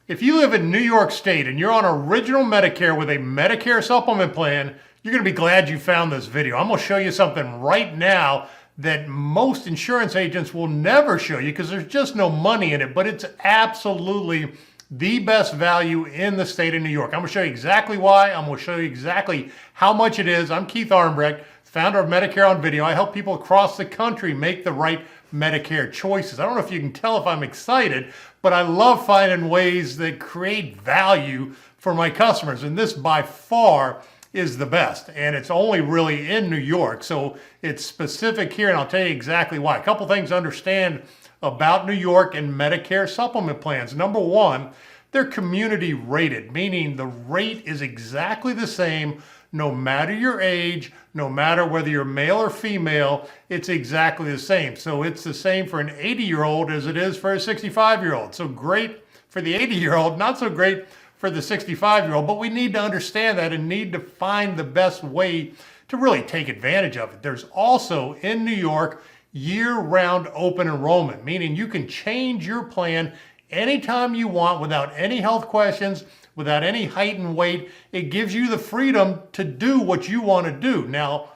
If you live in New York State and you're on original Medicare with a Medicare supplement plan, you're going to be glad you found this video. I'm going to show you something right now that most insurance agents will never show you because there's just no money in it, but it's absolutely the best value in the state of New York. I'm going to show you exactly why. I'm going to show you exactly how much it is. I'm Keith Armbrecht, founder of Medicare on Video. I help people across the country make the right Medicare choices. I don't know if you can tell if I'm excited, but I love finding ways that create value for my customers. And this by far is the best. And it's only really in New York. So it's specific here, and I'll tell you exactly why. A couple things to understand about New York and Medicare supplement plans. Number one, they're community rated, meaning the rate is exactly the same no matter your age, no matter whether you're male or female, it's exactly the same. So it's the same for an 80-year-old as it is for a 65-year-old. So great for the 80-year-old, not so great for the 65-year-old, but we need to understand that and need to find the best way to really take advantage of it. There's also in New York year-round open enrollment, meaning you can change your plan anytime you want without any health questions, without any height and weight. It gives you the freedom to do what you want to do. Now,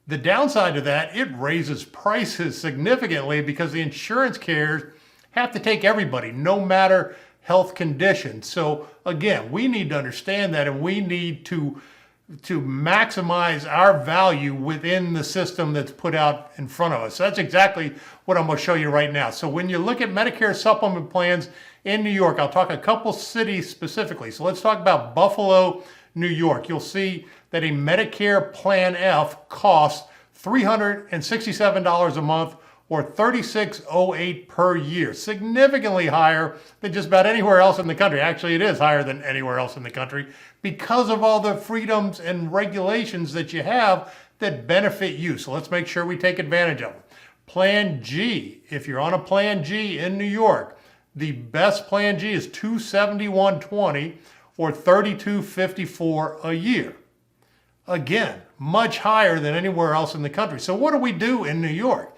the downside to that, it raises prices significantly because the insurance carriers have to take everybody, no matter health condition. So again, we need to understand that, and we need to maximize our value within the system that's put out in front of us. So that's exactly what I'm going to show you right now. So when you look at Medicare supplement plans in New York, I'll talk a couple cities specifically. So let's talk about Buffalo, New York. You'll see that a Medicare Plan F costs $367 a month or $36.08 per year, significantly higher than just about anywhere else in the country. Actually, it is higher than anywhere else in the country because of all the freedoms and regulations that you have that benefit you. So let's make sure we take advantage of them. Plan G, if you're on a Plan G in New York, the best Plan G is $271.20 or $32.54 a year. Again, much higher than anywhere else in the country. So what do we do in New York?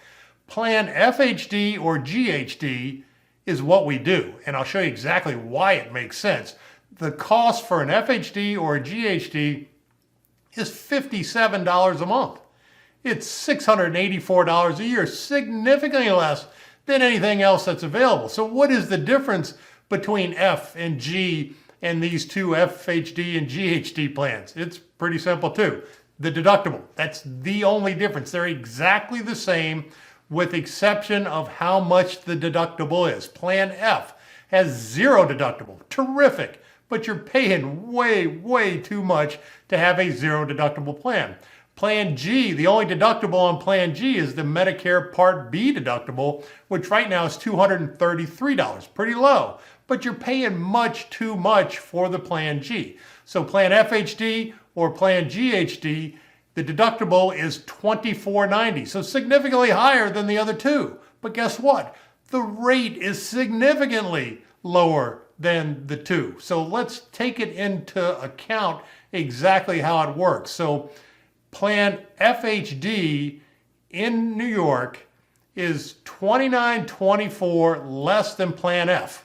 Plan FHD or GHD is what we do, and I'll show you exactly why it makes sense. The cost for an FHD or a GHD is $57 a month. It's $684 a year, significantly less than anything else that's available. So what is the difference between F and G and these two FHD and GHD plans? It's pretty simple too. The deductible, that's the only difference. They're exactly the same with exception of how much the deductible is. Plan F has zero deductible. Terrific, but you're paying way too much to have a zero deductible plan. Plan G, the only deductible on Plan G is the Medicare Part B deductible, which right now is $233, pretty low, but you're paying much too much for the Plan G. So Plan FHD or Plan GHD, the deductible is $24.90, so significantly higher than the other two. But guess what? The rate is significantly lower than the two. So let's take it into account exactly how it works. So Plan FHD in New York is $29.24 less than Plan F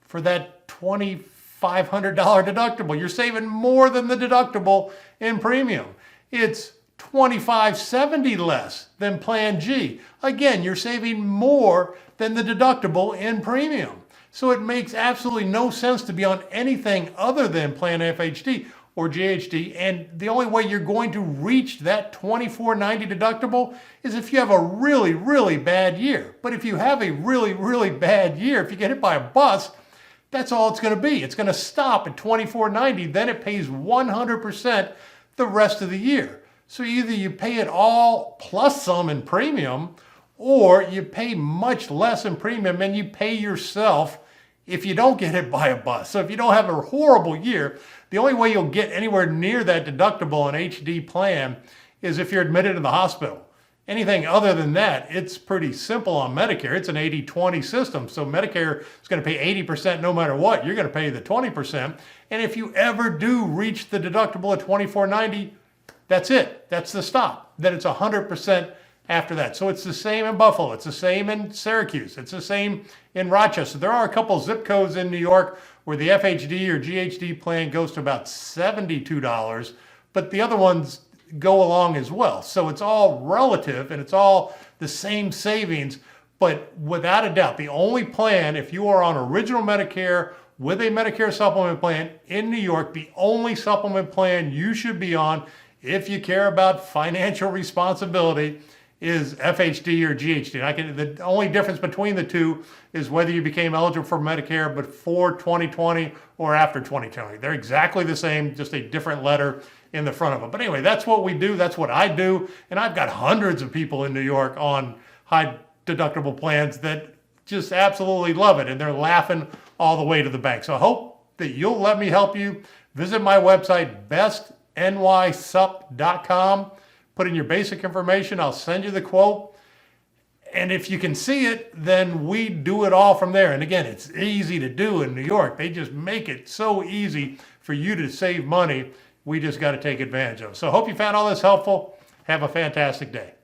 for that $2,500 deductible. You're saving more than the deductible in premium. It's $25.70 less than Plan G. Again, you're saving more than the deductible in premium. So it makes absolutely no sense to be on anything other than Plan FHD or GHD, and the only way you're going to reach that $24.90 deductible is if you have a really bad year. But if you have a really bad year, if you get hit by a bus, that's all it's going to be. It's going to stop at $24.90, then it pays 100% the rest of the year. So either you pay it all plus some in premium, or you pay much less in premium and you pay yourself if you don't get hit by a bus. So if you don't have a horrible year, the only way you'll get anywhere near that deductible in HD plan is if you're admitted to the hospital. Anything other than that, it's pretty simple on Medicare. It's an 80-20 system. So Medicare is going to pay 80% no matter what. You're going to pay the 20%. And if you ever do reach the deductible at $24.90, that's it. That's the stop. Then it's 100% after that. So it's the same in Buffalo, it's the same in Syracuse, it's the same in Rochester. There are a couple zip codes in New York where the FHD or GHD plan goes to about $72, but the other ones go along as well. So it's all relative and it's all the same savings, but without a doubt, the only plan, if you are on original Medicare with a Medicare supplement plan in New York, the only supplement plan you should be on if you care about financial responsibility is FHD or GHD. The only difference between the two is whether you became eligible for Medicare before 2020 or after 2020. They're exactly the same, just a different letter in the front of them. But anyway, that's what we do. That's what I do. And I've got hundreds of people in New York on high deductible plans that just absolutely love it. And they're laughing all the way to the bank. So I hope that you'll let me help you. Visit my website, bestnysup.com. Put in your basic information. I'll send you the quote. And if you can see it, then we do it all from there. And again, it's easy to do in New York. They just make it so easy for you to save money. We just got to take advantage of it. So I hope you found all this helpful. Have a fantastic day.